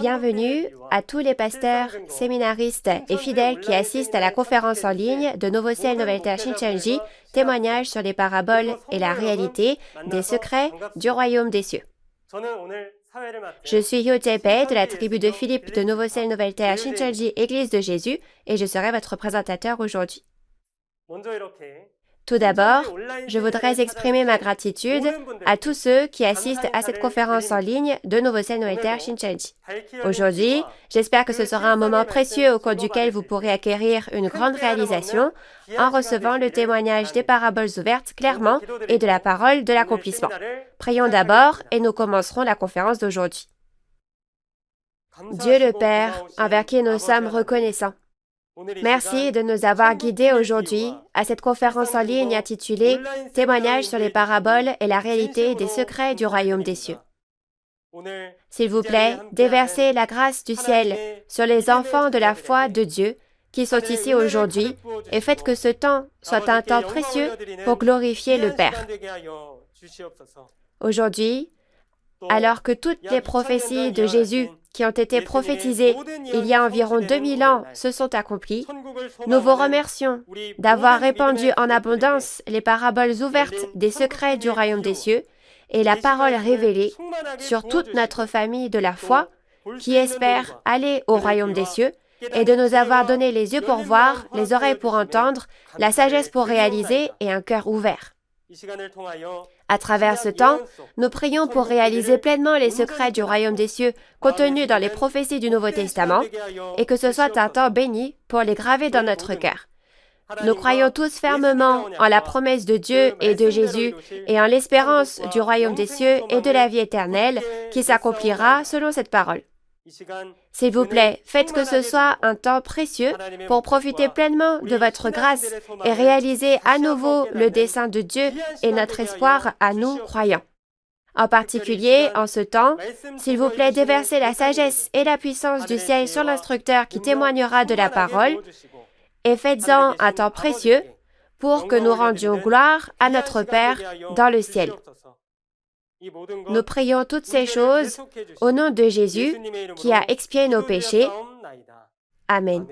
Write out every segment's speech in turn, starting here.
Bienvenue à tous les pasteurs, séminaristes et fidèles qui assistent à la conférence en ligne de Nouveau Ciel, Nouvelle Terre Shincheonji, témoignages sur les paraboles et la réalité des secrets du royaume des cieux. Je suis Hyo Jae-bae de la tribu de Philippe de Nouveau Ciel, Nouvelle Terre Shincheonji, Église de Jésus, et je serai votre présentateur aujourd'hui. Tout d'abord, je voudrais exprimer ma gratitude à tous ceux qui assistent à cette conférence en ligne de Nouveau Ciel, Nouvelle Terre Shincheonji. Aujourd'hui, j'espère que ce sera un moment précieux au cours duquel vous pourrez acquérir une grande réalisation en recevant le témoignage des paraboles ouvertes clairement et de la parole de l'accomplissement. Prions d'abord et nous commencerons la conférence d'aujourd'hui. Dieu le Père, envers qui nous sommes reconnaissants, merci de nous avoir guidés aujourd'hui à cette conférence en ligne intitulée « Témoignages sur les paraboles et la réalité des secrets du royaume des cieux ». S'il vous plaît, déversez la grâce du ciel sur les enfants de la foi de Dieu qui sont ici aujourd'hui et faites que ce temps soit un temps précieux pour glorifier le Père. Aujourd'hui, alors que toutes les prophéties de Jésus qui ont été prophétisées il y a environ 2000 ans se sont accomplies, nous vous remercions d'avoir répandu en abondance les paraboles ouvertes des secrets du royaume des cieux et la parole révélée sur toute notre famille de la foi qui espère aller au royaume des cieux et de nous avoir donné les yeux pour voir, les oreilles pour entendre, la sagesse pour réaliser et un cœur ouvert. À travers ce temps, nous prions pour réaliser pleinement les secrets du royaume des cieux contenus dans les prophéties du Nouveau Testament et que ce soit un temps béni pour les graver dans notre cœur. Nous croyons tous fermement en la promesse de Dieu et de Jésus et en l'espérance du royaume des cieux et de la vie éternelle qui s'accomplira selon cette parole. S'il vous plaît, faites que ce soit un temps précieux pour profiter pleinement de votre grâce et réaliser à nouveau le dessein de Dieu et notre espoir à nous croyants. En particulier, en ce temps, s'il vous plaît, déversez la sagesse et la puissance du ciel sur l'instructeur qui témoignera de la parole et faites-en un temps précieux pour que nous rendions gloire à notre Père dans le ciel. Nous prions toutes ces choses au nom de Jésus qui a expié nos péchés. Amen.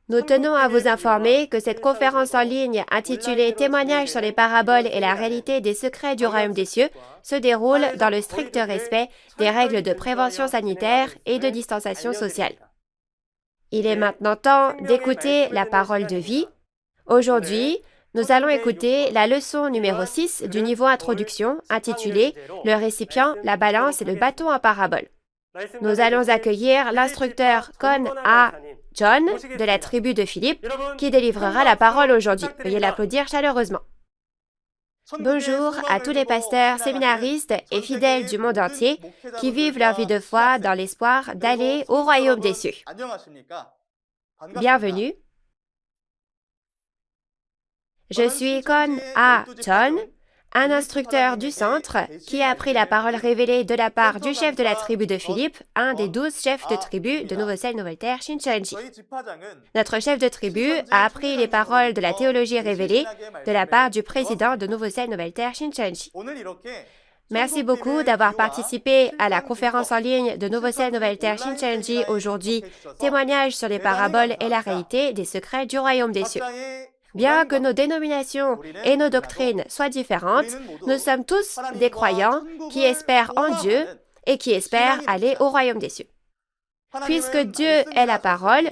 Nous tenons à vous informer que cette conférence en ligne intitulée « Témoignages sur les paraboles et la réalité des secrets du royaume des cieux » se déroule dans le strict respect des règles de prévention sanitaire et de distanciation sociale. Il est maintenant temps d'écouter la parole de vie. Aujourd'hui, nous allons écouter la leçon numéro 6 du niveau introduction intitulée « Le récipient, la balance et le bâton en parabole ». Nous allons accueillir l'instructeur Kon A. John de la tribu de Philippe qui délivrera la parole aujourd'hui. Veuillez l'applaudir chaleureusement. Bonjour à tous les pasteurs, séminaristes et fidèles du monde entier qui vivent leur vie de foi dans l'espoir d'aller au royaume des cieux. Bienvenue. Je suis Kon A. John, un instructeur du centre qui a appris la parole révélée de la part du chef de la tribu de Philippe, un des 12 chefs de tribu de Nouveau Ciel, Nouvelle Terre Shincheonji. Notre chef de tribu a appris les paroles de la théologie révélée de la part du président de Nouveau Ciel, Nouvelle Terre Shincheonji. Merci beaucoup d'avoir participé à la conférence en ligne de Nouveau Ciel, Nouvelle Terre Shincheonji aujourd'hui, témoignages sur les paraboles et la réalité des secrets du royaume des cieux. Bien que nos dénominations et nos doctrines soient différentes, nous sommes tous des croyants qui espèrent en Dieu et qui espèrent aller au royaume des cieux. Puisque Dieu est la parole,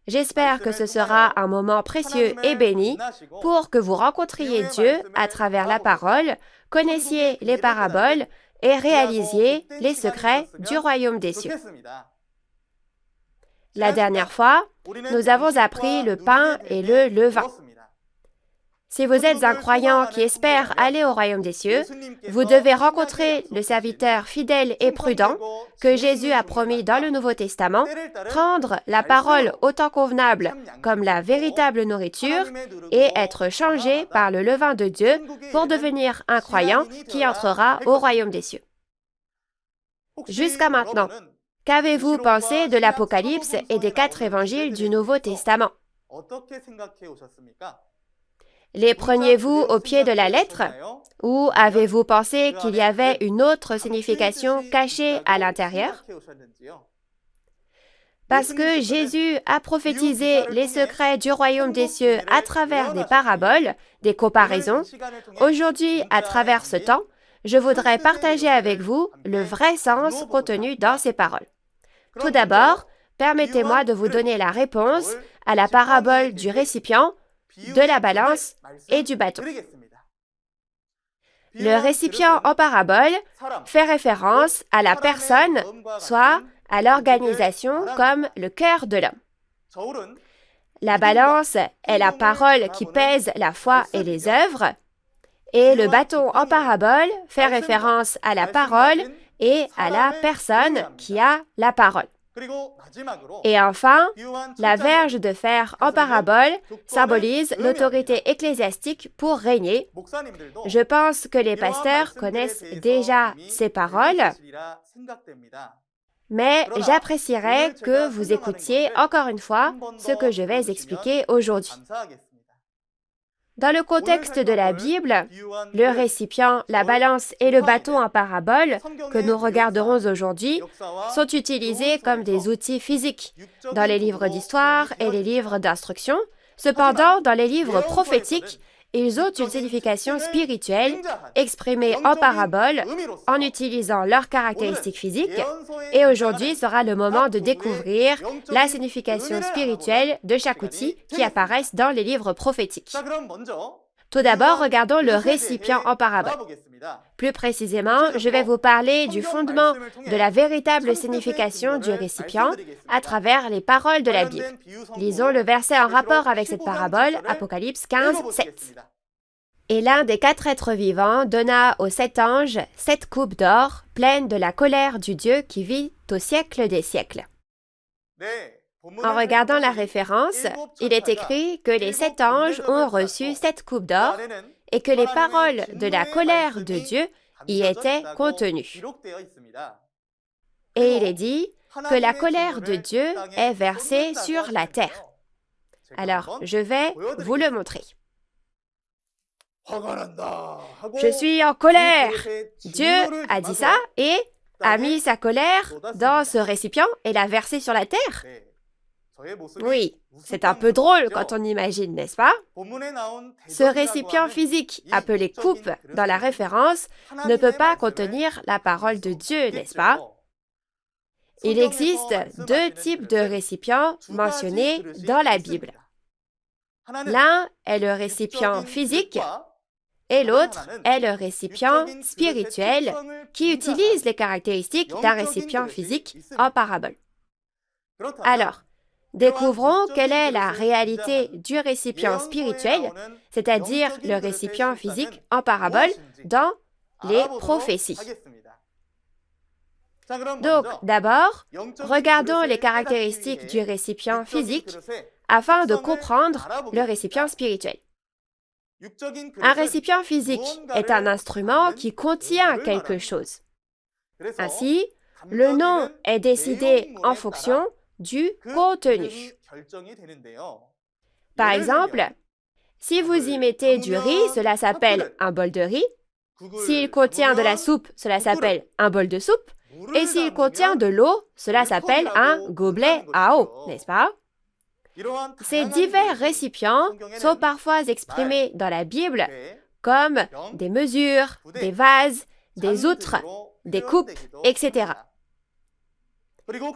j'espère que ce sera un moment précieux et béni pour que vous rencontriez Dieu à travers la parole, connaissiez les paraboles et réalisiez les secrets du royaume des cieux. La dernière fois, nous avons appris le pain et le levain. Si vous êtes un croyant qui espère aller au royaume des cieux, vous devez rencontrer le serviteur fidèle et prudent que Jésus a promis dans le Nouveau Testament, prendre la parole au temps convenable comme la véritable nourriture et être changé par le levain de Dieu pour devenir un croyant qui entrera au royaume des cieux. Jusqu'à maintenant, qu'avez-vous pensé de l'Apocalypse et des 4 évangiles du Nouveau Testament? Les preniez-vous au pied de la lettre ou avez-vous pensé qu'il y avait une autre signification cachée à l'intérieur? Parce que Jésus a prophétisé les secrets du royaume des cieux à travers des paraboles, des comparaisons, aujourd'hui, à travers ce temps, je voudrais partager avec vous le vrai sens contenu dans ces paroles. Tout d'abord, permettez-moi de vous donner la réponse à la parabole du récipient, de la balance et du bâton. Le récipient en parabole fait référence à la personne, soit à l'organisation comme le cœur de l'homme. La balance est la parole qui pèse la foi et les œuvres, et le bâton en parabole fait référence à la parole et à la personne qui a la parole. Et enfin, la verge de fer en parabole symbolise l'autorité ecclésiastique pour régner. Je pense que les pasteurs connaissent déjà ces paroles, mais j'apprécierais que vous écoutiez encore une fois ce que je vais expliquer aujourd'hui. Dans le contexte de la Bible, le récipient, la balance et le bâton en parabole que nous regarderons aujourd'hui sont utilisés comme des outils physiques dans les livres d'histoire et les livres d'instruction. Cependant, dans les livres prophétiques, ils ont une signification spirituelle exprimée en parabole en utilisant leurs caractéristiques physiques. Et aujourd'hui sera le moment de découvrir la signification spirituelle de chaque outil qui apparaissent dans les livres prophétiques. Tout d'abord, regardons le récipient en parabole. Plus précisément, je vais vous parler du fondement de la véritable signification du récipient à travers les paroles de la Bible. Lisons le verset en rapport avec cette parabole, Apocalypse 15, 7. Et l'un des 4 êtres vivants donna aux 7 anges 7 coupes d'or, pleines de la colère du Dieu qui vit au siècle des siècles. En regardant la référence, il est écrit que les 7 anges ont reçu 7 coupes d'or et que les paroles de la colère de Dieu y étaient contenues. Et il est dit que la colère de Dieu est versée sur la terre. Alors, je vais vous le montrer. Je suis en colère. Dieu a dit ça et a mis sa colère dans ce récipient et l'a versé sur la terre. Oui, c'est un peu drôle quand on imagine, n'est-ce pas? Ce récipient physique, appelé coupe dans la référence, ne peut pas contenir la parole de Dieu, n'est-ce pas? Il existe 2 types de récipients mentionnés dans la Bible. L'un est le récipient physique et l'autre est le récipient spirituel qui utilise les caractéristiques d'un récipient physique en parabole. Alors, découvrons quelle est la réalité du récipient spirituel, c'est-à-dire le récipient physique en parabole, dans les prophéties. Donc, d'abord, regardons les caractéristiques du récipient physique afin de comprendre le récipient spirituel. Un récipient physique est un instrument qui contient quelque chose. Ainsi, le nom est décidé en fonction du contenu. Par exemple, si vous y mettez du riz, cela s'appelle un bol de riz. S'il contient de la soupe, cela s'appelle un bol de soupe. Et s'il contient de l'eau, cela s'appelle un gobelet à eau, n'est-ce pas? Ces divers récipients sont parfois exprimés dans la Bible comme des mesures, des vases, des outres, des coupes, etc.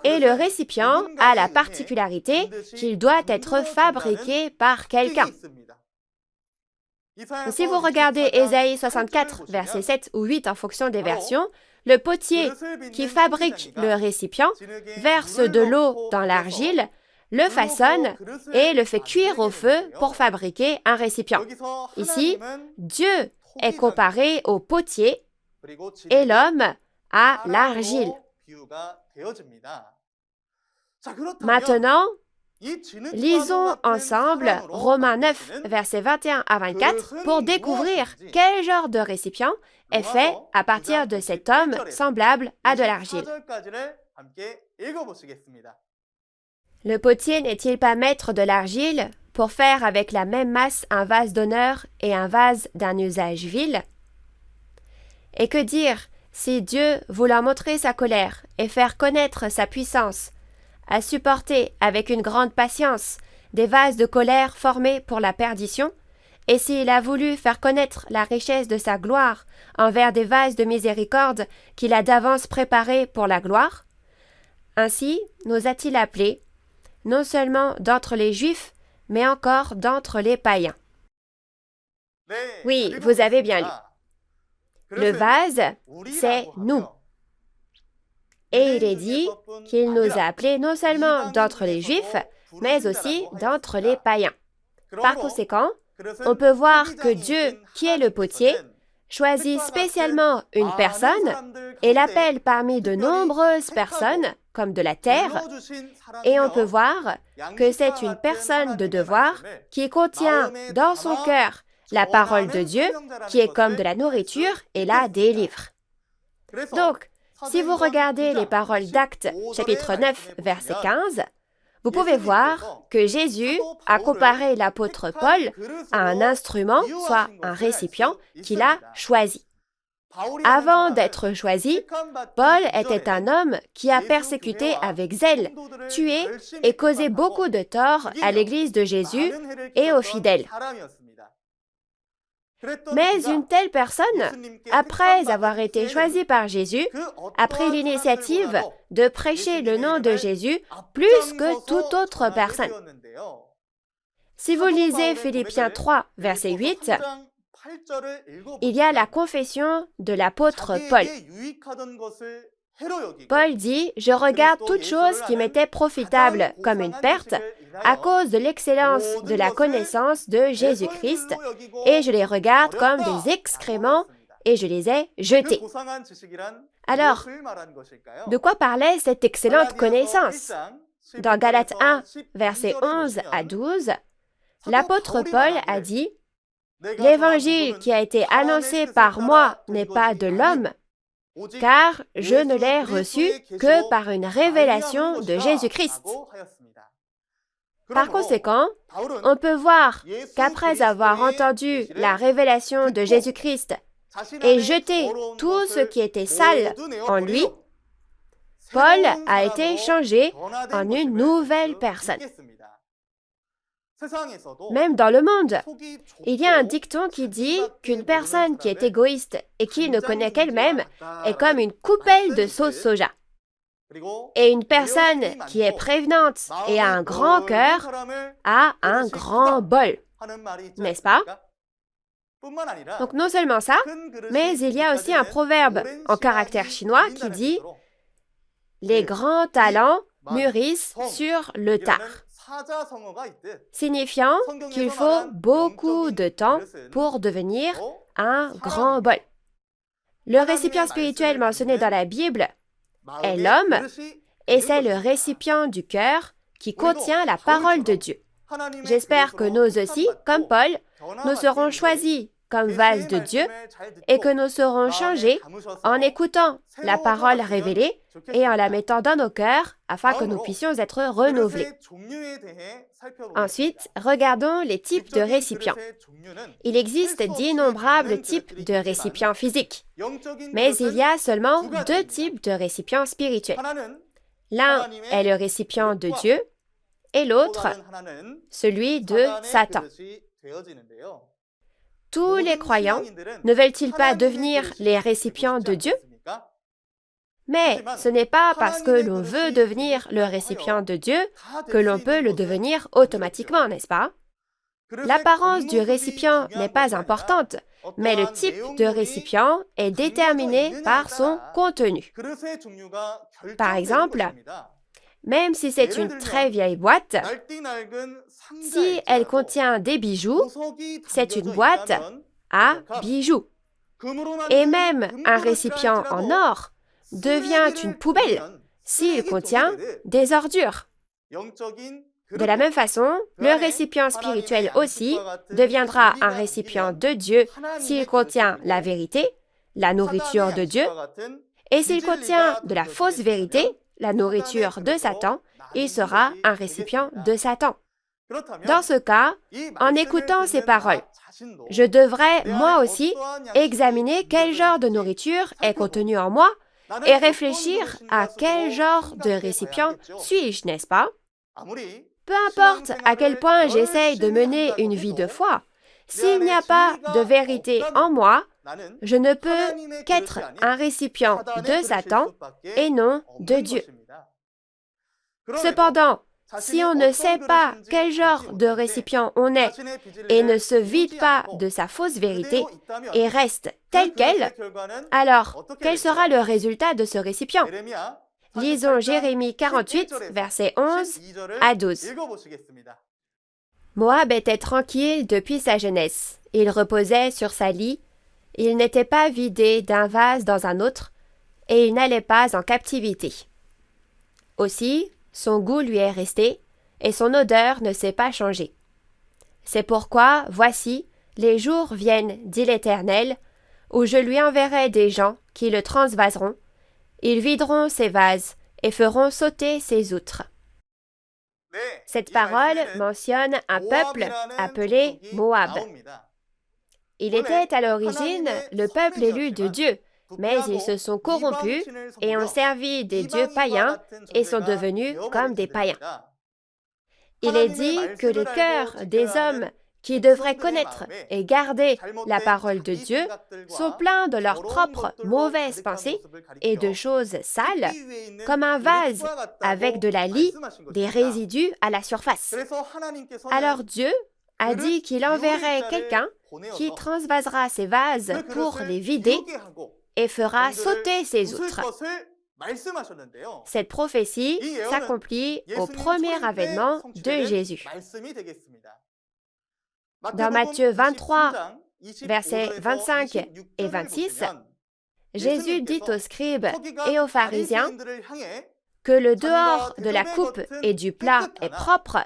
Et le récipient a la particularité qu'il doit être fabriqué par quelqu'un. Si vous regardez Ésaïe 64, versets 7 ou 8 en fonction des versions, le potier qui fabrique le récipient verse de l'eau dans l'argile, le façonne et le fait cuire au feu pour fabriquer un récipient. Ici, Dieu est comparé au potier et l'homme à l'argile. Maintenant, lisons ensemble Romains 9, versets 21 à 24 pour découvrir quel genre de récipient est fait à partir de cet homme semblable à de l'argile. Le potier n'est-il pas maître de l'argile pour faire avec la même masse un vase d'honneur et un vase d'un usage vil? Et que dire si Dieu, voulant montrer sa colère et faire connaître sa puissance, a supporté avec une grande patience des vases de colère formés pour la perdition, et s'il a voulu faire connaître la richesse de sa gloire envers des vases de miséricorde qu'il a d'avance préparés pour la gloire? Ainsi nous a-t-il appelés, non seulement d'entre les Juifs, mais encore d'entre les païens. Oui, vous avez bien lu. Le vase, c'est nous. Et il est dit qu'il nous a appelés non seulement d'entre les Juifs, mais aussi d'entre les païens. Par conséquent, on peut voir que Dieu, qui est le potier, choisit spécialement une personne et l'appelle parmi de nombreuses personnes, comme de la terre, et on peut voir que c'est une personne de devoir qui contient dans son cœur la parole de Dieu, qui est comme de la nourriture et la délivre. Donc, si vous regardez les paroles d'Actes, chapitre 9, verset 15, vous pouvez voir que Jésus a comparé l'apôtre Paul à un instrument, soit un récipient, qu'il a choisi. Avant d'être choisi, Paul était un homme qui a persécuté avec zèle, tué et causé beaucoup de tort à l'Église de Jésus et aux fidèles. Mais une telle personne, après avoir été choisie par Jésus, a pris l'initiative de prêcher le nom de Jésus plus que toute autre personne. Si vous lisez Philippiens 3, verset 8, il y a la confession de l'apôtre Paul. Paul dit « Je regarde toute chose qui m'était profitable comme une perte à cause de l'excellence de la connaissance de Jésus-Christ, et je les regarde comme des excréments et je les ai jetés. » Alors, de quoi parlait cette excellente connaissance? Dans Galates 1, versets 11 à 12, l'apôtre Paul a dit « L'évangile qui a été annoncé par moi n'est pas de l'homme, car je ne l'ai reçu que par une révélation de Jésus-Christ. » Par conséquent, on peut voir qu'après avoir entendu la révélation de Jésus-Christ et jeté tout ce qui était sale en lui, Paul a été changé en une nouvelle personne. Même dans le monde, il y a un dicton qui dit qu'une personne qui est égoïste et qui ne connaît qu'elle-même est comme une coupelle de sauce soja. Et une personne qui est prévenante et a un grand cœur a un grand bol. N'est-ce pas? Donc non seulement ça, mais il y a aussi un proverbe en caractère chinois qui dit « Les grands talents mûrissent sur le tard », signifiant qu'il faut beaucoup de temps pour devenir un grand bol. Le récipient spirituel mentionné dans la Bible est l'homme, et c'est le récipient du cœur qui contient la parole de Dieu. J'espère que nous aussi, comme Paul, nous serons choisis comme vase de Dieu et que nous serons changés en écoutant la parole révélée et en la mettant dans nos cœurs afin que nous puissions être renouvelés. Ensuite, regardons les types de récipients. Il existe d'innombrables types de récipients physiques, mais il y a seulement deux types de récipients spirituels. L'un est le récipient de Dieu et l'autre, celui de Satan. Tous les croyants ne veulent-ils pas devenir les récipients de Dieu? Mais ce n'est pas parce que l'on veut devenir le récipient de Dieu que l'on peut le devenir automatiquement, n'est-ce pas? L'apparence du récipient n'est pas importante, mais le type de récipient est déterminé par son contenu. Par exemple, même si c'est une très vieille boîte, si elle contient des bijoux, c'est une boîte à bijoux. Et même un récipient en or devient une poubelle s'il contient des ordures. De la même façon, le récipient spirituel aussi deviendra un récipient de Dieu s'il contient la vérité, la nourriture de Dieu, et s'il contient de la fausse vérité, la nourriture de Satan, il sera un récipient de Satan. Dans ce cas, en écoutant ces paroles, je devrais, moi aussi, examiner quel genre de nourriture est contenu en moi et réfléchir à quel genre de récipient suis-je, n'est-ce pas? Peu importe à quel point j'essaye de mener une vie de foi, s'il n'y a pas de vérité en moi, je ne peux qu'être un récipient de Satan et non de Dieu. Cependant, si on ne sait pas quel genre de récipient on est et ne se vide pas de sa fausse vérité et reste tel quel, alors quel sera le résultat de ce récipient? Lisons Jérémie 48, versets 11 à 12. Moab était tranquille depuis sa jeunesse. Il reposait sur sa lie. Il n'était pas vidé d'un vase dans un autre, et il n'allait pas en captivité. Aussi, son goût lui est resté, et son odeur ne s'est pas changée. C'est pourquoi, voici, les jours viennent, dit l'Éternel, où je lui enverrai des gens qui le transvaseront. Ils videront ses vases et feront sauter ses outres. Cette parole mentionne un peuple appelé Moab. Il était à l'origine le peuple élu de Dieu, mais ils se sont corrompus et ont servi des dieux païens et sont devenus comme des païens. Il est dit que les cœurs des hommes qui devraient connaître et garder la parole de Dieu sont pleins de leurs propres mauvaises pensées et de choses sales, comme un vase avec de la lie, des résidus à la surface. Alors Dieu a dit qu'il enverrait quelqu'un qui transvasera ces vases pour les vider et fera sauter ses outres. Cette prophétie s'accomplit au premier avènement de Jésus. Dans Matthieu 23, versets 25 et 26, Jésus dit aux scribes et aux pharisiens que le dehors de la coupe et du plat est propre,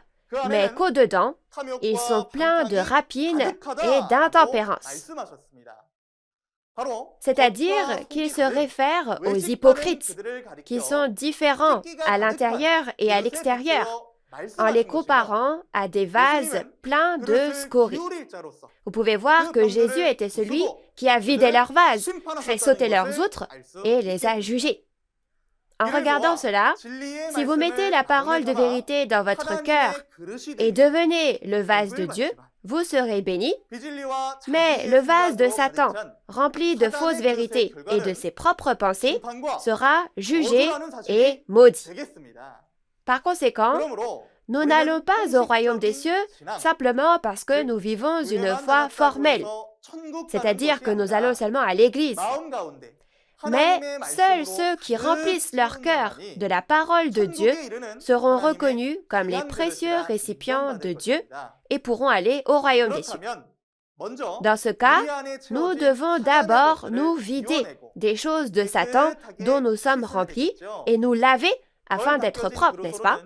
mais qu'au-dedans, ils sont pleins de rapines et d'intempérance. C'est-à-dire qu'ils se réfèrent aux hypocrites, qui sont différents à l'intérieur et à l'extérieur, en les comparant à des vases pleins de scories. Vous pouvez voir que Jésus était celui qui a vidé leurs vases, fait sauter leurs outres et les a jugés. En regardant cela, si vous mettez la parole de vérité dans votre cœur et devenez le vase de Dieu, vous serez bénis, mais le vase de Satan, rempli de fausses vérités et de ses propres pensées, sera jugé et maudit. Par conséquent, nous n'allons pas au royaume des cieux simplement parce que nous vivons une foi formelle, c'est-à-dire que nous allons seulement à l'église. Mais seuls ceux qui remplissent leur cœur de la parole de Dieu seront reconnus comme les précieux récipients de Dieu et pourront aller au royaume des cieux. Dans ce cas, nous devons d'abord nous vider des choses de Satan dont nous sommes remplis et nous laver afin d'être propres, n'est-ce pas?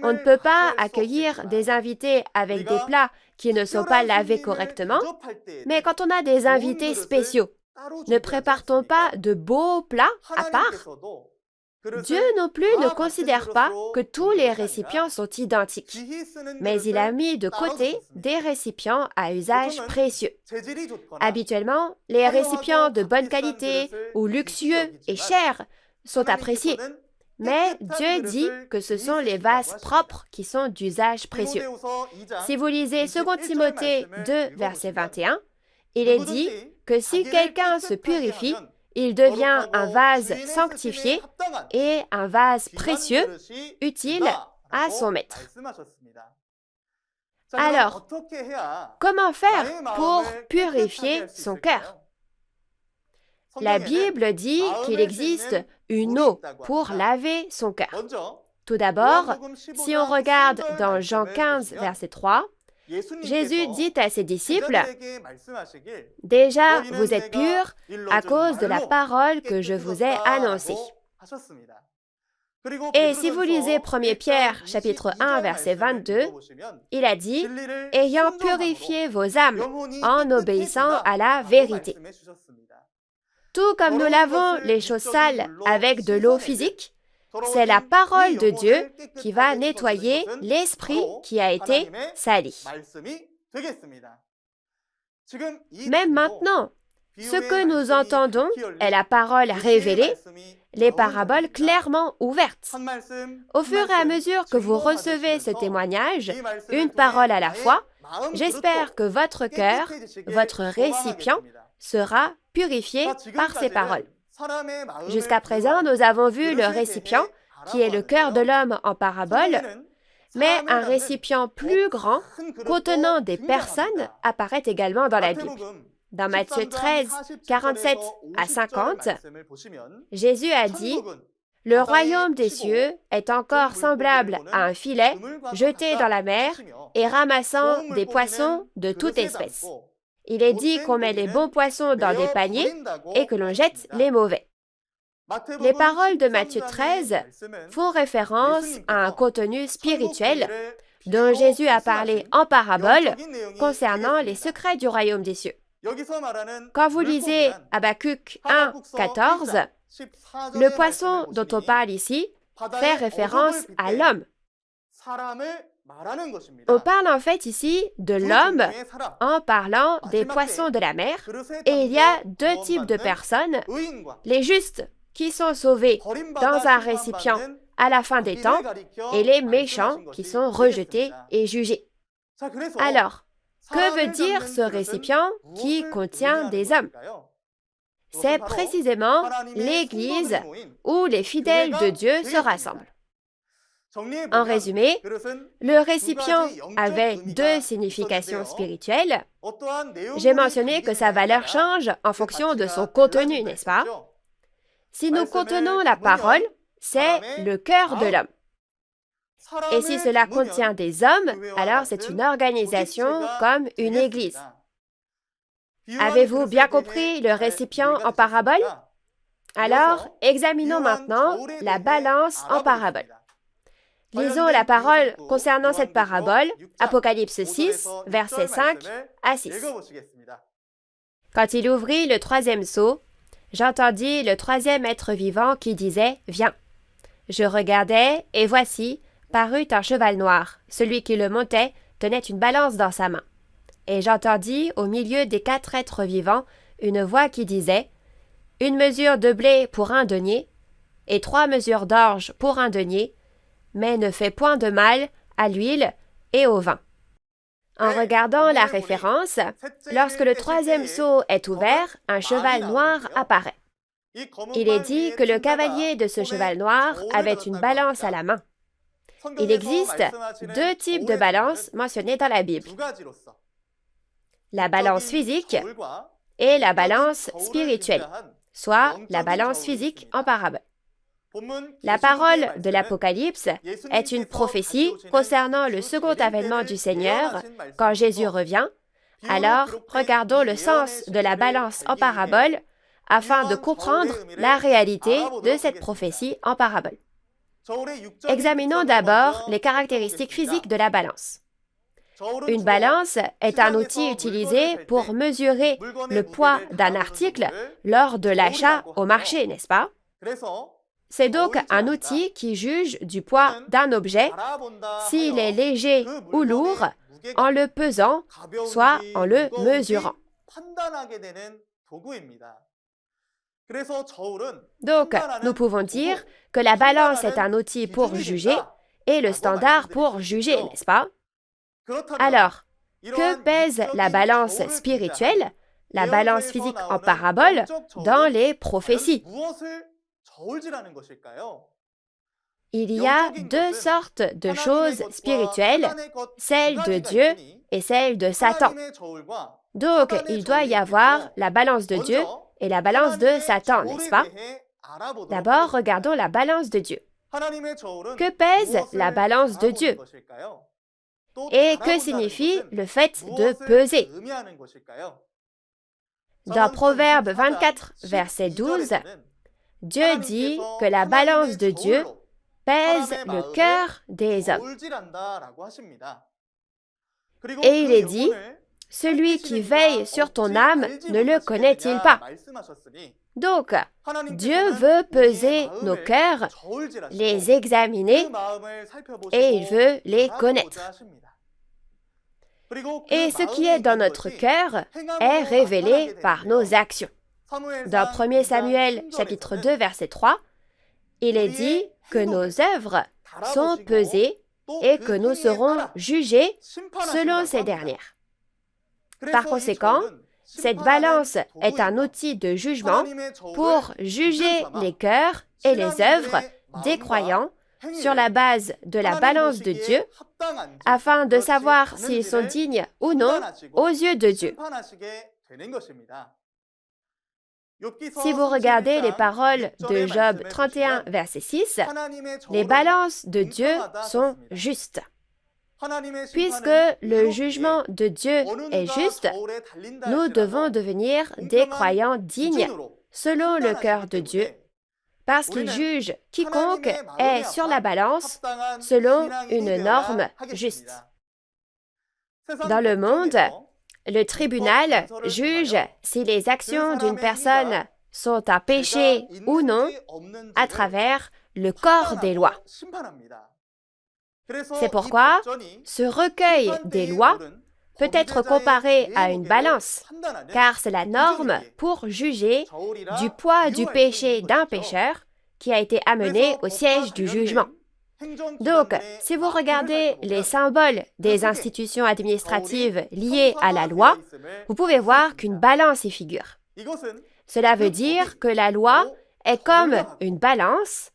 On ne peut pas accueillir des invités avec des plats qui ne sont pas lavés correctement, mais quand on a des invités spéciaux, ne prépare-t-on pas de beaux plats à part? Dieu non plus ne considère pas que tous les récipients sont identiques, mais il a mis de côté des récipients à usage précieux. Habituellement, les récipients de bonne qualité ou luxueux et chers sont appréciés, mais Dieu dit que ce sont les vases propres qui sont d'usage précieux. Si vous lisez 2 Timothée 2, verset 21, il est dit que si quelqu'un se purifie, il devient un vase sanctifié et un vase précieux, utile à son maître. Alors, comment faire pour purifier son cœur? La Bible dit qu'il existe une eau pour laver son cœur. Tout d'abord, si on regarde dans Jean 15, verset 3, Jésus dit à ses disciples, « Déjà, vous êtes purs à cause de la parole que je vous ai annoncée. » Et si vous lisez 1 Pierre, chapitre 1, verset 22, il a dit, « Ayant purifié vos âmes en obéissant à la vérité. » Tout comme nous lavons les choses sales avec de l'eau physique, C'est la parole de Dieu qui va nettoyer l'esprit qui a été sali. Même maintenant, ce que nous entendons est la parole révélée, les paraboles clairement ouvertes. Au fur et à mesure que vous recevez ce témoignage, une parole à la fois, j'espère que votre cœur, votre récipient, sera purifié par ces paroles. Jusqu'à présent, nous avons vu le récipient, qui est le cœur de l'homme en parabole, mais un récipient plus grand, contenant des personnes, apparaît également dans la Bible. Dans Matthieu 13, 47 à 50, Jésus a dit « Le royaume des cieux est encore semblable à un filet jeté dans la mer et ramassant des poissons de toute espèce. Il est dit qu'on met les bons poissons dans des paniers et que l'on jette les mauvais. » Les paroles de Matthieu 13 font référence à un contenu spirituel dont Jésus a parlé en parabole concernant les secrets du royaume des cieux. Quand vous lisez Habakkuk 1, 14, le poisson dont on parle ici fait référence à l'homme. On parle en fait ici de l'homme en parlant des poissons de la mer, et il y a deux types de personnes, les justes qui sont sauvés dans un récipient à la fin des temps et les méchants qui sont rejetés et jugés. Alors, que veut dire ce récipient qui contient des hommes? C'est précisément l'Église où les fidèles de Dieu se rassemblent. En résumé, le récipient avait deux significations spirituelles. J'ai mentionné que sa valeur change en fonction de son contenu, n'est-ce pas? Si nous contenons la parole, c'est le cœur de l'homme. Et si cela contient des hommes, alors c'est une organisation comme une église. Avez-vous bien compris le récipient en parabole? Alors, examinons maintenant la balance en parabole. Lisons la parole concernant cette parabole, Apocalypse 6, versets 5 à 6. Quand il ouvrit le troisième sceau, j'entendis le troisième être vivant qui disait « Viens ». Je regardai, et voici, parut un cheval noir. Celui qui le montait tenait une balance dans sa main. Et j'entendis, au milieu des quatre êtres vivants, une voix qui disait « Une mesure de blé pour un denier, et 3 mesures d'orge pour un denier, mais ne fais point de mal à l'huile et au vin. » En regardant la référence, lorsque le troisième sceau est ouvert, un cheval noir apparaît. Il est dit que le cavalier de ce cheval noir avait une balance à la main. Il existe deux types de balances mentionnées dans la Bible. La balance physique et la balance spirituelle, soit la balance physique en parabole. La parole de l'Apocalypse est une prophétie concernant le second avènement du Seigneur quand Jésus revient. Alors, regardons le sens de la balance en parabole afin de comprendre la réalité de cette prophétie en parabole. Examinons d'abord les caractéristiques physiques de la balance. Une balance est un outil utilisé pour mesurer le poids d'un article lors de l'achat au marché, n'est-ce pas? C'est donc un outil qui juge du poids d'un objet s'il est léger ou lourd en le pesant, soit en le mesurant. Donc, nous pouvons dire que la balance est un outil pour juger et le standard pour juger, n'est-ce pas? Alors, que pèse la balance spirituelle, la balance physique en parabole, dans les prophéties? Il y a deux sortes de choses spirituelles, celle de Dieu et celle de Satan. Donc, il doit y avoir la balance de Dieu et la balance de Satan, n'est-ce pas? D'abord, regardons la balance de Dieu. Que pèse la balance de Dieu? Et que signifie le fait de peser? Dans Proverbe 24, verset 12, Dieu dit que la balance de Dieu pèse le cœur des hommes. Et il est dit, celui qui veille sur ton âme ne le connaît-il pas? Donc, Dieu veut peser nos cœurs, les examiner et il veut les connaître. Et ce qui est dans notre cœur est révélé par nos actions. Dans 1 Samuel chapitre 2 verset 3, il est dit que nos œuvres sont pesées et que nous serons jugés selon ces dernières. Par conséquent, cette balance est un outil de jugement pour juger les cœurs et les œuvres des croyants sur la base de la balance de Dieu, afin de savoir s'ils sont dignes ou non aux yeux de Dieu. Si vous regardez les paroles de Job 31, verset 6, les balances de Dieu sont justes. Puisque le jugement de Dieu est juste, nous devons devenir des croyants dignes selon le cœur de Dieu, parce qu'il juge quiconque est sur la balance selon une norme juste. Dans le monde, le tribunal juge si les actions d'une personne sont un péché ou non à travers le corps des lois. C'est pourquoi ce recueil des lois peut être comparé à une balance, car c'est la norme pour juger du poids du péché d'un pécheur qui a été amené au siège du jugement. Donc, si vous regardez les symboles des institutions administratives liées à la loi, vous pouvez voir qu'une balance y figure. Cela veut dire que la loi est comme une balance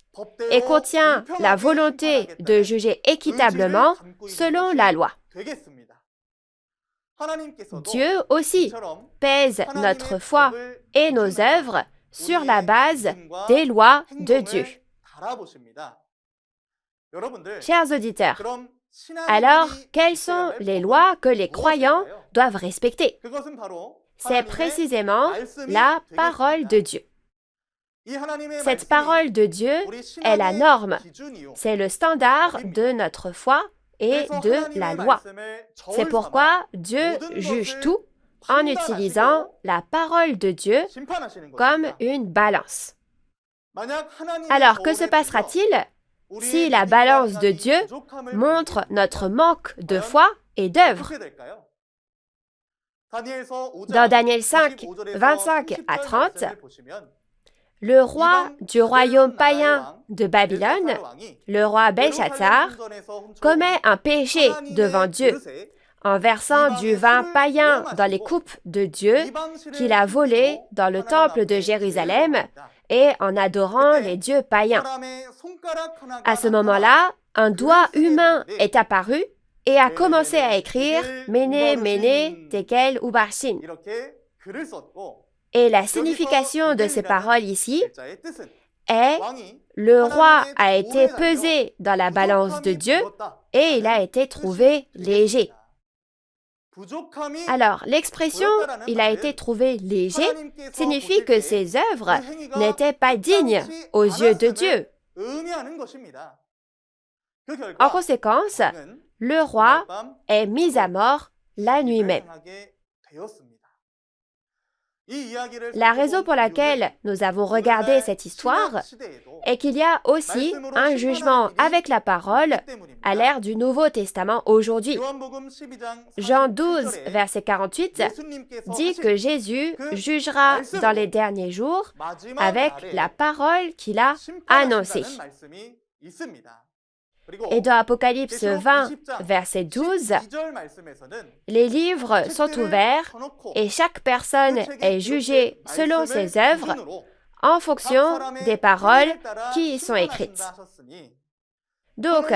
et contient la volonté de juger équitablement selon la loi. Dieu aussi pèse notre foi et nos œuvres sur la base des lois de Dieu. Chers auditeurs, alors quelles sont les lois que les croyants doivent respecter? C'est précisément la parole de Dieu. Cette parole de Dieu est la norme, c'est le standard de notre foi et de la loi. C'est pourquoi Dieu juge tout en utilisant la parole de Dieu comme une balance. Alors, que se passera-t-il si la balance de Dieu montre notre manque de foi et d'œuvre? Dans Daniel 5, 25 à 30, le roi du royaume païen de Babylone, le roi Belshazzar, commet un péché devant Dieu en versant du vin païen dans les coupes de Dieu qu'il a volées dans le temple de Jérusalem et en adorant les dieux païens. À ce moment-là, un doigt humain est apparu et a commencé à écrire « Méné, Méné, Tekel, Ubarsin ». Et la signification de ces paroles ici est « Le roi a été pesé dans la balance de Dieu et il a été trouvé léger ». Alors, l'expression « il a été trouvé léger » signifie que ses œuvres n'étaient pas dignes aux yeux de Dieu. En conséquence, le roi est mis à mort la nuit même. La raison pour laquelle nous avons regardé cette histoire est qu'il y a aussi un jugement avec la parole à l'ère du Nouveau Testament aujourd'hui. Jean 12, verset 48, dit que Jésus jugera dans les derniers jours avec la parole qu'il a annoncée. Et dans Apocalypse 20, verset 12, les livres sont ouverts et chaque personne est jugée selon ses œuvres en fonction des paroles qui y sont écrites. Donc,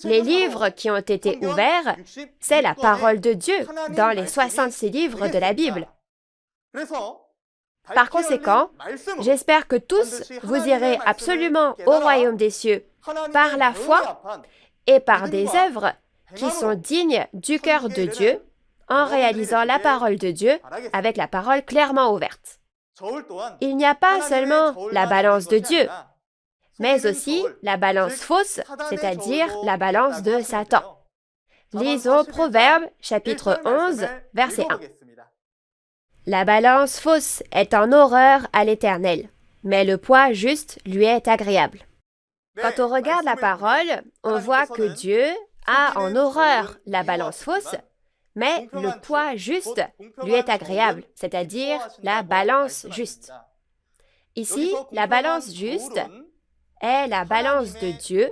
les livres qui ont été ouverts, c'est la parole de Dieu dans les 66 livres de la Bible. Par conséquent, j'espère que tous vous irez absolument au royaume des cieux par la foi et par des œuvres qui sont dignes du cœur de Dieu en réalisant la parole de Dieu avec la parole clairement ouverte. Il n'y a pas seulement la balance de Dieu, mais aussi la balance fausse, c'est-à-dire la balance de Satan. Lisons Proverbes chapitre 11, verset 1. La balance fausse est en horreur à l'Éternel, mais le poids juste lui est agréable. Quand on regarde la parole, on voit que Dieu a en horreur la balance fausse, mais le poids juste lui est agréable, c'est-à-dire la balance juste. Ici, la balance juste est la balance de Dieu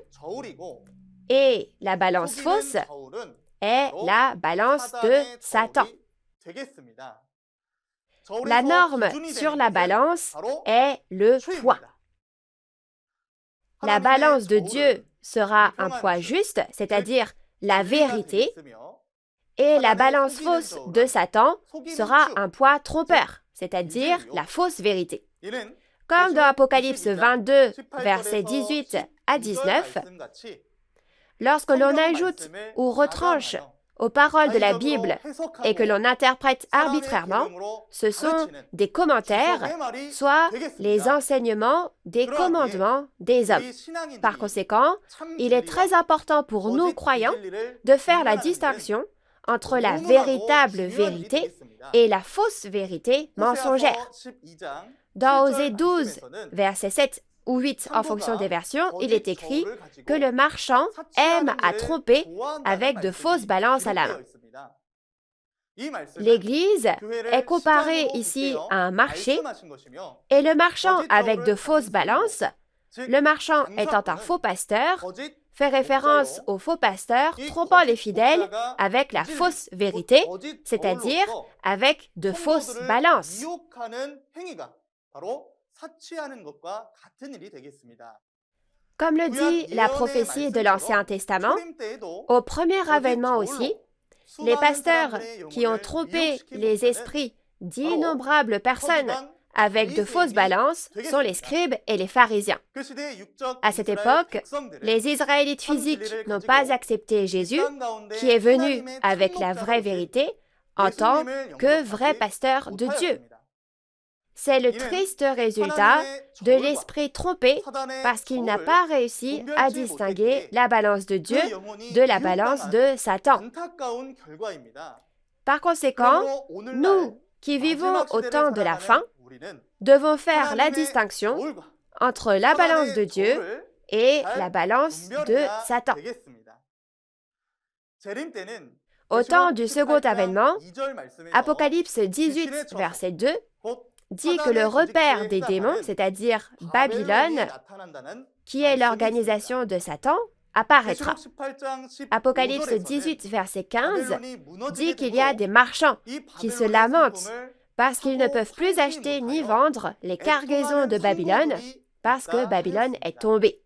et la balance fausse est la balance de Satan. La norme sur la balance est le poids. La balance de Dieu sera un poids juste, c'est-à-dire la vérité, et la balance fausse de Satan sera un poids trompeur, c'est-à-dire la fausse vérité. Comme dans Apocalypse 22, versets 18 à 19, lorsque l'on ajoute ou retranche aux paroles de la Bible et que l'on interprète arbitrairement, ce sont des commentaires, soit les enseignements des commandements des hommes. Par conséquent, il est très important pour nous, croyants, de faire la distinction entre la véritable vérité et la fausse vérité mensongère. Dans Osée 12, versets 7 ou 8 en fonction des versions, il est écrit que le marchand aime à tromper avec de fausses balances à la main. L'Église est comparée ici à un marché et le marchand avec de fausses balances, le marchand étant un faux pasteur, fait référence au faux pasteur trompant les fidèles avec la fausse vérité, c'est-à-dire avec de fausses balances. Comme le dit la prophétie de l'Ancien Testament, au premier avènement aussi, les pasteurs qui ont trompé les esprits d'innombrables personnes avec de fausses balances sont les scribes et les pharisiens. À cette époque, les Israélites physiques n'ont pas accepté Jésus, qui est venu avec la vraie vérité, en tant que vrai pasteur de Dieu. C'est le triste résultat de l'esprit trompé parce qu'il n'a pas réussi à distinguer la balance de Dieu de la balance de Satan. Par conséquent, nous qui vivons au temps de la fin, devons faire la distinction entre la balance de Dieu et la balance de Satan. Au temps du second avènement, Apocalypse 18, verset 2, dit que le repère des démons, c'est-à-dire Babylone, qui est l'organisation de Satan, apparaîtra. Apocalypse 18, verset 15, dit qu'il y a des marchands qui se lamentent parce qu'ils ne peuvent plus acheter ni vendre les cargaisons de Babylone parce que Babylone est tombée.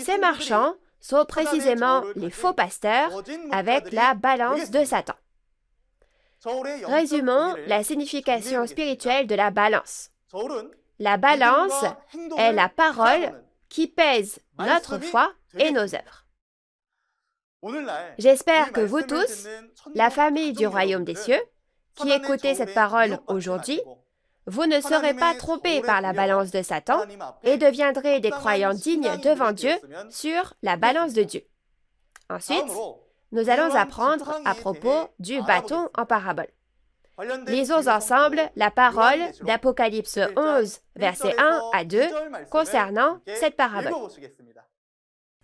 Ces marchands sont précisément les faux pasteurs avec la balance de Satan. Résumons la signification spirituelle de la balance. La balance est la parole qui pèse notre foi et nos œuvres. J'espère que vous tous, la famille du royaume des cieux, qui écoutez cette parole aujourd'hui, vous ne serez pas trompés par la balance de Satan et deviendrez des croyants dignes devant Dieu sur la balance de Dieu. Ensuite, nous allons apprendre à propos du bâton en parabole. Lisons ensemble la parole d'Apocalypse 11, versets 1 à 2, concernant cette parabole.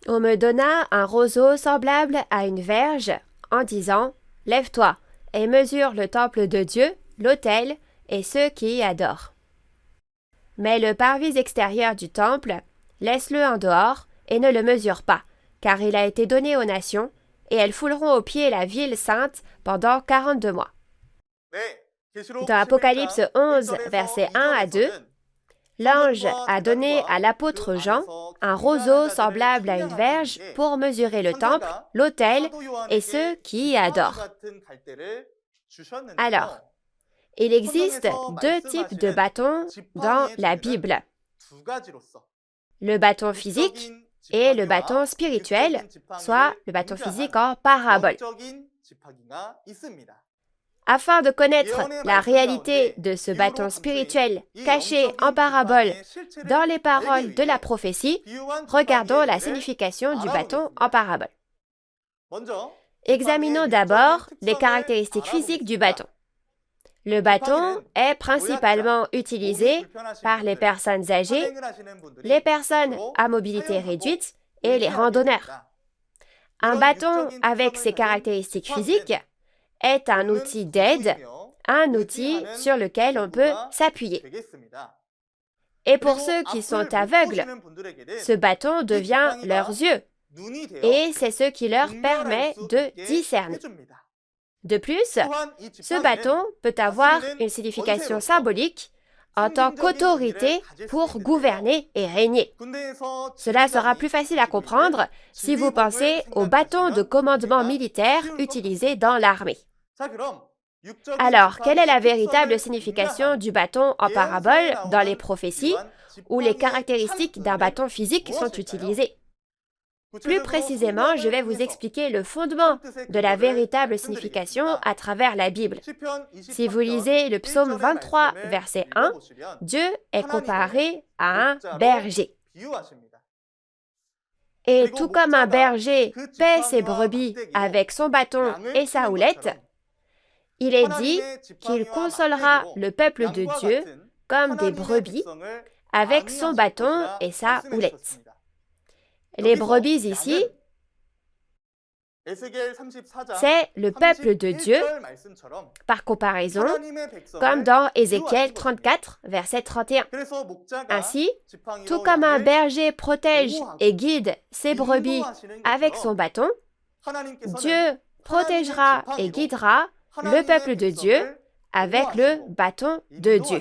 On me donna un roseau semblable à une verge, en disant, « Lève-toi et mesure le temple de Dieu, l'autel et ceux qui y adorent. Mais le parvis extérieur du temple, laisse-le en dehors et ne le mesure pas, car il a été donné aux nations, et elles fouleront aux pieds la ville sainte pendant 42 mois. » Dans Apocalypse 11, versets 1 à 2, l'ange a donné à l'apôtre Jean un roseau semblable à une verge pour mesurer le temple, l'autel et ceux qui y adorent. Alors, il existe deux types de bâtons dans la Bible. Le bâton physique et le bâton spirituel, soit le bâton physique en parabole. Afin de connaître la réalité de ce bâton spirituel caché en parabole dans les paroles de la prophétie, regardons la signification du bâton en parabole. Examinons d'abord les caractéristiques physiques du bâton. Le bâton est principalement utilisé par les personnes âgées, les personnes à mobilité réduite et les randonneurs. Un bâton avec ces caractéristiques physiques est un outil d'aide, un outil sur lequel on peut s'appuyer. Et pour ceux qui sont aveugles, ce bâton devient leurs yeux et c'est ce qui leur permet de discerner. De plus, ce bâton peut avoir une signification symbolique en tant qu'autorité pour gouverner et régner. Cela sera plus facile à comprendre si vous pensez au bâton de commandement militaire utilisé dans l'armée. Alors, quelle est la véritable signification du bâton en parabole dans les prophéties où les caractéristiques d'un bâton physique sont utilisées? Plus précisément, je vais vous expliquer le fondement de la véritable signification à travers la Bible. Si vous lisez le psaume 23, verset 1, Dieu est comparé à un berger. Et tout comme un berger paie ses brebis avec son bâton et sa houlette, il est dit qu'il consolera le peuple de Dieu comme des brebis avec son bâton et sa houlette. Les brebis ici, c'est le peuple de Dieu, par comparaison, comme dans Ézéchiel 34, verset 31. Ainsi, tout comme un berger protège et guide ses brebis avec son bâton, Dieu protégera et guidera le peuple de Dieu avec le bâton de Dieu.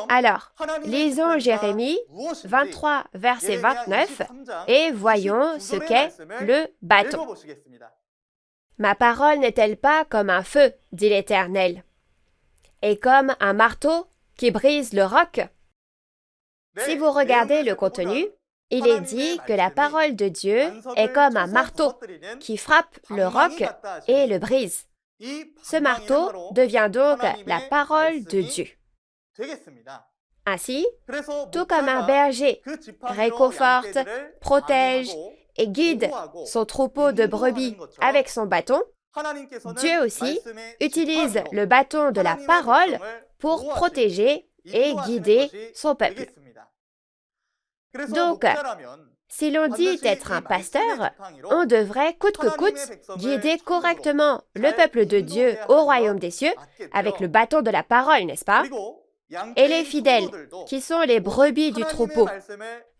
Alors, lisons Jérémie 23, verset 29 et voyons ce qu'est le bâton. « Ma parole n'est-elle pas comme un feu, dit l'Éternel, et comme un marteau qui brise le roc ?» Si vous regardez le contenu, il est dit que la parole de Dieu est comme un marteau qui frappe le roc et le brise. Ce marteau devient donc la parole de Dieu. Ainsi, tout comme un berger réconforte, protège et guide son troupeau de brebis avec son bâton, Dieu aussi utilise le bâton de la parole pour protéger et guider son peuple. Donc, si l'on dit être un pasteur, on devrait coûte que coûte guider correctement le peuple de Dieu au royaume des cieux avec le bâton de la parole, n'est-ce pas? Et les fidèles, qui sont les brebis du troupeau,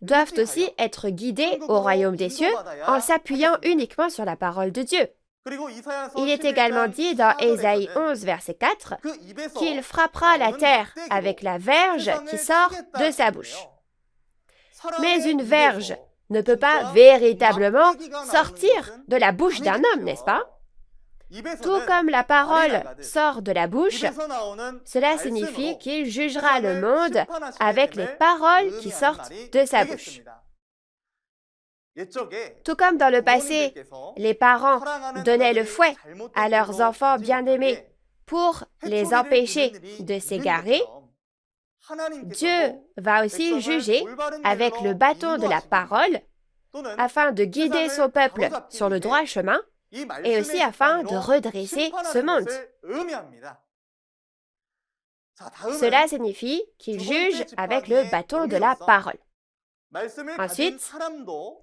doivent aussi être guidés au royaume des cieux en s'appuyant uniquement sur la parole de Dieu. Il est également dit dans Ésaïe 11, verset 4, qu'il frappera la terre avec la verge qui sort de sa bouche. Mais une verge ne peut pas véritablement sortir de la bouche d'un homme, n'est-ce pas? Tout comme la parole sort de la bouche, cela signifie qu'il jugera le monde avec les paroles qui sortent de sa bouche. Tout comme dans le passé, les parents donnaient le fouet à leurs enfants bien-aimés pour les empêcher de s'égarer, Dieu va aussi juger avec le bâton de la parole afin de guider son peuple sur le droit chemin et aussi afin de redresser ce monde. Cela signifie qu'il juge avec le bâton de la parole. Ensuite,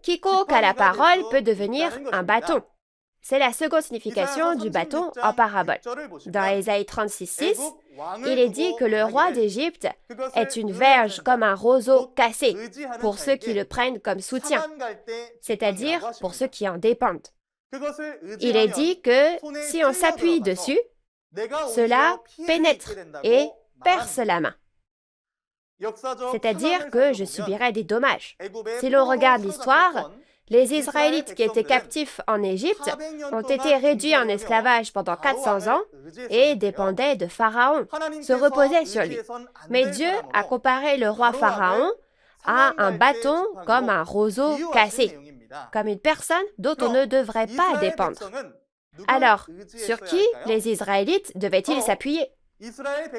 quiconque a la parole peut devenir un bâton. C'est la seconde signification du bâton en parabole. Dans Ésaïe 36, 6, il est dit que le roi d'Égypte est une verge comme un roseau cassé pour ceux qui le prennent comme soutien, c'est-à-dire pour ceux qui en dépendent. Il est dit que si on s'appuie dessus, cela pénètre et perce la main. C'est-à-dire que je subirai des dommages. Si l'on regarde l'histoire, les Israélites qui étaient captifs en Égypte ont été réduits en esclavage pendant 400 ans et dépendaient de Pharaon, se reposaient sur lui. Mais Dieu a comparé le roi Pharaon à un bâton comme un roseau cassé, comme une personne dont on ne devrait pas dépendre. Alors, sur qui les Israélites devaient-ils s'appuyer?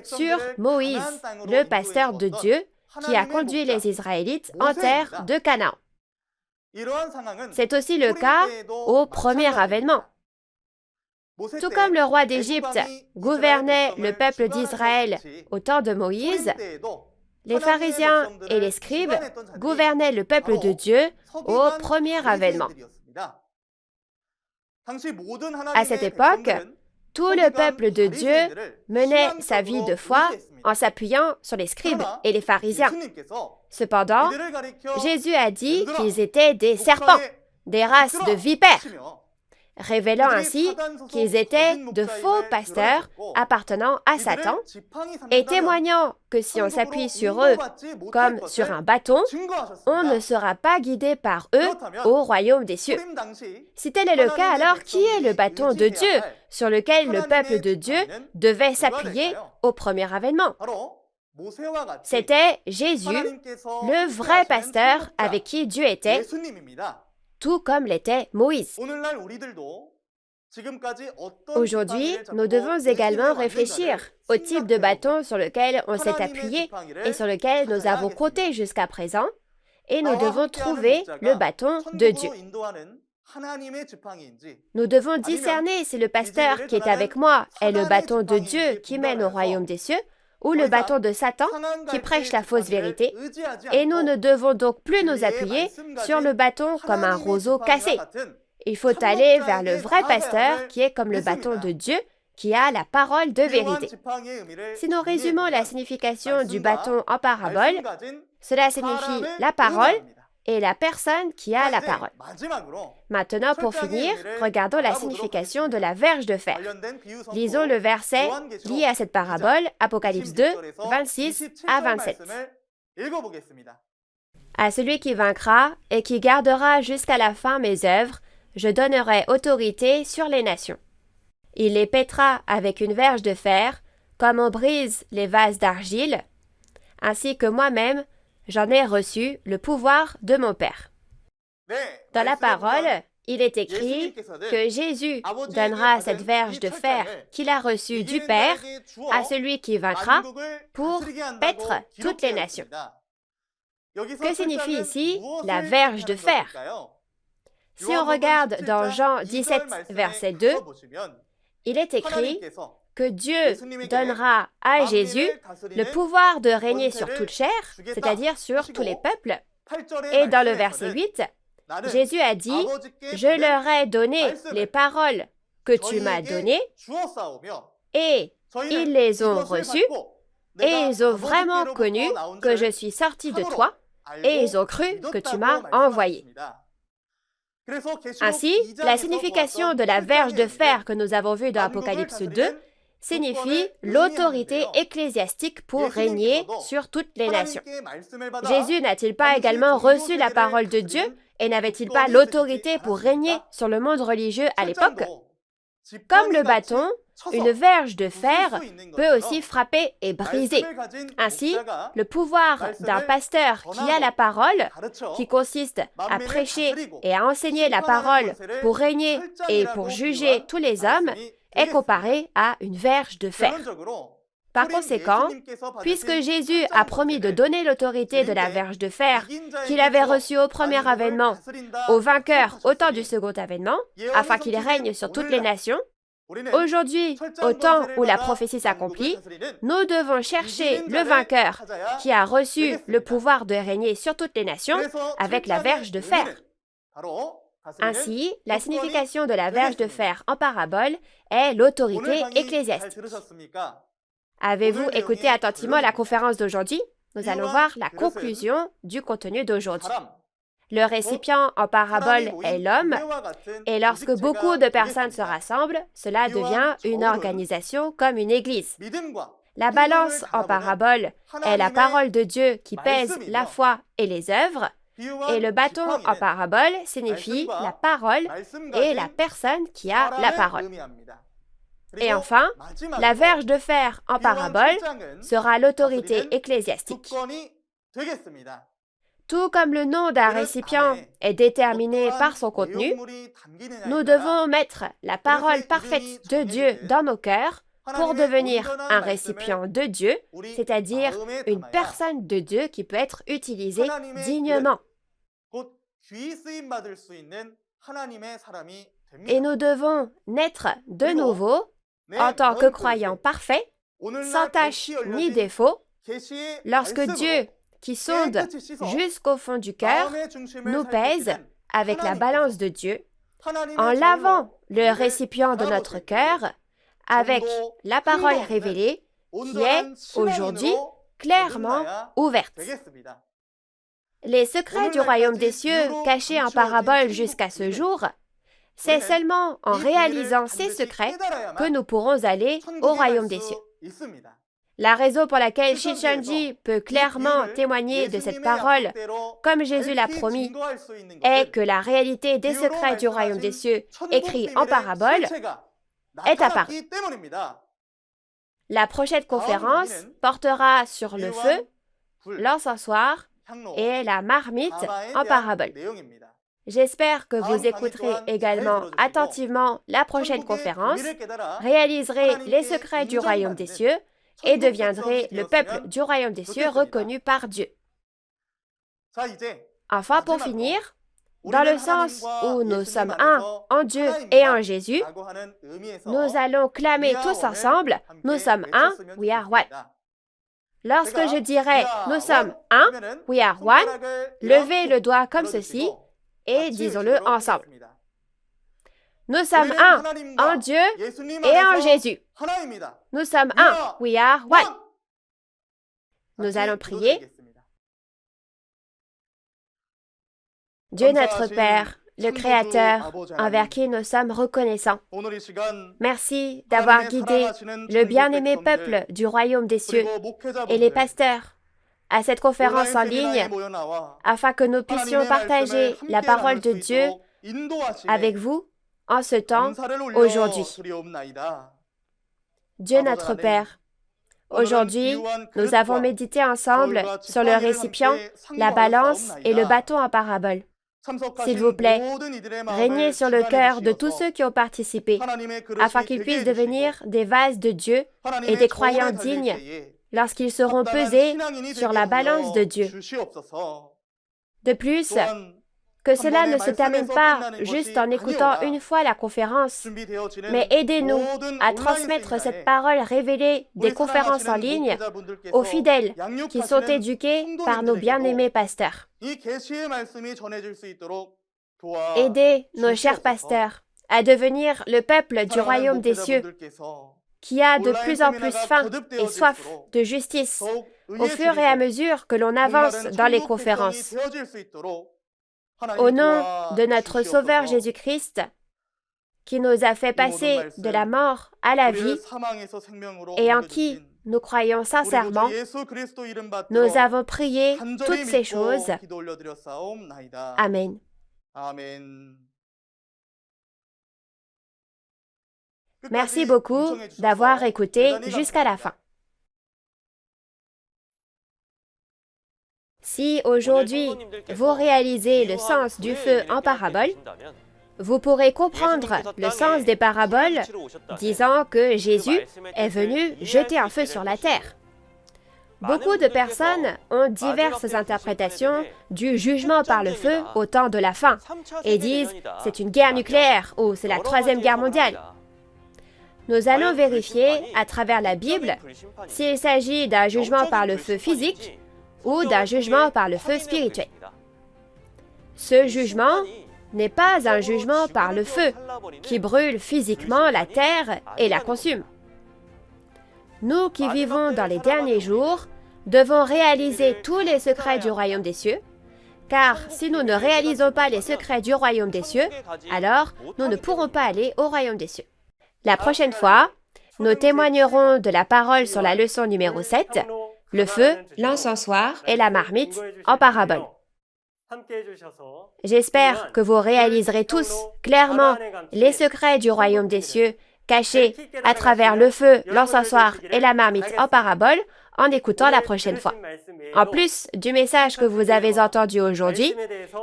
Sur Moïse, le pasteur de Dieu, qui a conduit les Israélites en terre de Canaan. C'est aussi le cas au premier avènement. Tout comme le roi d'Égypte gouvernait le peuple d'Israël au temps de Moïse, les pharisiens et les scribes gouvernaient le peuple de Dieu au premier avènement. À cette époque, tout le peuple de Dieu menait sa vie de foi en s'appuyant sur les scribes et les pharisiens. Cependant, Jésus a dit qu'ils étaient des serpents, des races de vipères, révélant ainsi qu'ils étaient de faux pasteurs appartenant à Satan et témoignant que si on s'appuie sur eux comme sur un bâton, on ne sera pas guidé par eux au royaume des cieux. Si tel est le cas, alors qui est le bâton de Dieu sur lequel le peuple de Dieu devait s'appuyer au premier avènement? C'était Jésus, le vrai pasteur avec qui Dieu était, tout comme l'était Moïse. Aujourd'hui, nous devons également réfléchir au type de bâton sur lequel on s'est appuyé et sur lequel nous avons compté jusqu'à présent, et nous devons trouver le bâton de Dieu. Nous devons discerner si le pasteur qui est avec moi est le bâton de Dieu qui mène au royaume des cieux, ou le bâton de Satan qui prêche la fausse vérité, et nous ne devons donc plus nous appuyer sur le bâton comme un roseau cassé. Il faut aller vers le vrai pasteur qui est comme le bâton de Dieu, qui a la parole de vérité. Si nous résumons la signification du bâton en parabole, cela signifie la parole et la personne qui a la parole. Maintenant, pour finir, regardons la signification de la verge de fer. Lisons le verset lié à cette parabole, Apocalypse 2, 26 à 27. À celui qui vaincra et qui gardera jusqu'à la fin mes œuvres, je donnerai autorité sur les nations. Il les pètera avec une verge de fer, comme on brise les vases d'argile, ainsi que moi-même, j'en ai reçu le pouvoir de mon Père. Dans la parole, il est écrit que Jésus donnera cette verge de fer qu'il a reçue du Père à celui qui vaincra pour paître toutes les nations. Que signifie ici la verge de fer? Si on regarde dans Jean 17, verset 2, il est écrit que Dieu donnera à Jésus le pouvoir de régner sur toute chair, c'est-à-dire sur tous les peuples. Et dans le verset 8, Jésus a dit « Je leur ai donné les paroles que tu m'as données et ils les ont reçues et ils ont vraiment connu que je suis sorti de toi et ils ont cru que tu m'as envoyé. » Ainsi, la signification de la verge de fer que nous avons vue dans Apocalypse 2 signifie l'autorité ecclésiastique pour régner sur toutes les nations. Jésus n'a-t-il pas également reçu la parole de Dieu et n'avait-il pas l'autorité pour régner sur le monde religieux à l'époque? Comme le bâton, une verge de fer peut aussi frapper et briser. Ainsi, le pouvoir d'un pasteur qui a la parole, qui consiste à prêcher et à enseigner la parole pour régner et pour juger tous les hommes, est comparé à une verge de fer. Par conséquent, puisque Jésus a promis de donner l'autorité de la verge de fer qu'il avait reçue au premier avènement aux vainqueurs au temps du second avènement, afin qu'il règne sur toutes les nations, aujourd'hui, au temps où la prophétie s'accomplit, nous devons chercher le vainqueur qui a reçu le pouvoir de régner sur toutes les nations avec la verge de fer. Ainsi, la signification de la verge de fer en parabole est l'autorité ecclésiastique. Avez-vous écouté attentivement la conférence d'aujourd'hui? Nous allons voir la conclusion du contenu d'aujourd'hui. Le récipient en parabole est l'homme, et lorsque beaucoup de personnes se rassemblent, cela devient une organisation comme une église. La balance en parabole est la parole de Dieu qui pèse la foi et les œuvres, et le bâton en parabole signifie la parole et la personne qui a la parole. Et enfin, la verge de fer en parabole sera l'autorité ecclésiastique. Tout comme le nom d'un récipient est déterminé par son contenu, nous devons mettre la parole parfaite de Dieu dans nos cœurs pour devenir un récipient de Dieu, c'est-à-dire une personne de Dieu qui peut être utilisée dignement. Et nous devons naître de nouveau en tant que croyants parfaits, sans tache ni défaut, lorsque Dieu, qui sonde jusqu'au fond du cœur, nous pèse avec la balance de Dieu, en lavant le récipient de notre cœur avec la parole révélée qui est aujourd'hui clairement ouverte. Les secrets du royaume des cieux cachés en parabole jusqu'à ce jour, c'est seulement en réalisant ces secrets que nous pourrons aller au royaume des cieux. La raison pour laquelle Shincheonji peut clairement témoigner de cette parole, comme Jésus l'a promis, est que la réalité des secrets du royaume des cieux, écrits en parabole, est apparue. La prochaine conférence portera sur le feu, l'encensoir et la marmite en parabole. J'espère que vous écouterez également attentivement la prochaine conférence, réaliserez les secrets du royaume des cieux et deviendrez le peuple du royaume des cieux reconnu par Dieu. Enfin, pour finir, dans le sens où nous sommes un en Dieu et en Jésus, nous allons clamer tous ensemble, nous sommes un, we are one. Lorsque je dirai nous sommes un, we are one, levez le doigt comme ceci et disons-le ensemble. Nous sommes un en Dieu et en Jésus. Nous sommes un, we are one. Nous allons prier. Dieu notre Père, le Créateur, envers qui nous sommes reconnaissants. Merci d'avoir guidé le bien-aimé peuple du royaume des cieux et les pasteurs à cette conférence en ligne afin que nous puissions partager la parole de Dieu avec vous en ce temps, aujourd'hui. Dieu notre Père, aujourd'hui, nous avons médité ensemble sur le récipient, la balance et le bâton en parabole. S'il vous plaît, régnez sur le cœur de tous ceux qui ont participé, afin qu'ils puissent devenir des vases de Dieu et des croyants dignes lorsqu'ils seront pesés sur la balance de Dieu. De plus, que cela ne se termine pas juste en écoutant une fois la conférence, mais aidez-nous à transmettre cette parole révélée des conférences en ligne aux fidèles qui sont éduqués par nos bien-aimés pasteurs. Aidez nos chers pasteurs à devenir le peuple du royaume des cieux, qui a de plus en plus faim et soif de justice au fur et à mesure que l'on avance dans les conférences. Au nom de notre Sauveur Jésus-Christ, qui nous a fait passer de la mort à la vie et en qui nous croyons sincèrement, nous avons prié toutes ces choses. Amen. Merci beaucoup d'avoir écouté jusqu'à la fin. Si aujourd'hui vous réalisez le sens du feu en parabole, vous pourrez comprendre le sens des paraboles disant que Jésus est venu jeter un feu sur la terre. Beaucoup de personnes ont diverses interprétations du jugement par le feu au temps de la fin et disent « c'est une guerre nucléaire » ou « c'est la troisième guerre mondiale ». Nous allons vérifier à travers la Bible s'il s'agit d'un jugement par le feu physique ou d'un jugement par le feu spirituel. Ce jugement n'est pas un jugement par le feu qui brûle physiquement la terre et la consume. Nous qui vivons dans les derniers jours devons réaliser tous les secrets du royaume des cieux, car si nous ne réalisons pas les secrets du royaume des cieux, alors nous ne pourrons pas aller au royaume des cieux. La prochaine fois, nous témoignerons de la parole sur la leçon numéro 7, le feu, l'encensoir et la marmite en parabole. J'espère que vous réaliserez tous clairement les secrets du royaume des cieux cachés à travers le feu, l'encensoir et la marmite en parabole en écoutant la prochaine fois. En plus du message que vous avez entendu aujourd'hui,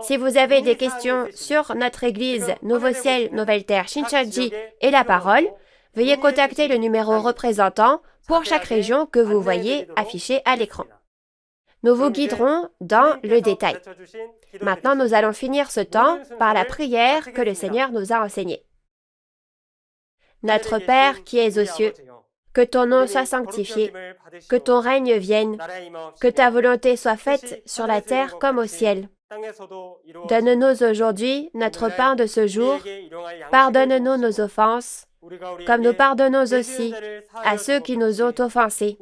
si vous avez des questions sur notre église Nouveau Ciel, Nouvelle Terre, Shincheonji et la parole, veuillez contacter le numéro représentant pour chaque région que vous voyez affiché à l'écran. Nous vous guiderons dans le détail. Maintenant, nous allons finir ce temps par la prière que le Seigneur nous a enseignée. Notre Père qui es aux cieux, que ton nom soit sanctifié, que ton règne vienne, que ta volonté soit faite sur la terre comme au ciel. Donne-nous aujourd'hui notre pain de ce jour, pardonne-nous nos offenses, comme nous pardonnons aussi à ceux qui nous ont offensés.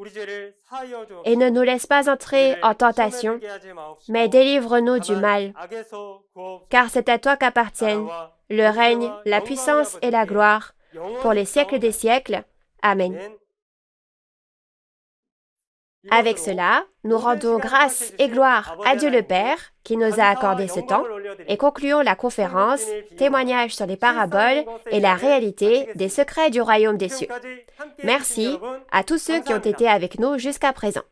Et ne nous laisse pas entrer en tentation, mais délivre-nous du mal. Car c'est à toi qu'appartiennent le règne, la puissance et la gloire, pour les siècles des siècles. Amen. Avec cela, nous rendons grâce et gloire à Dieu le Père qui nous a accordé ce temps et concluons la conférence « Témoignage sur les paraboles et la réalité des secrets du royaume des cieux ». Merci à tous ceux qui ont été avec nous jusqu'à présent.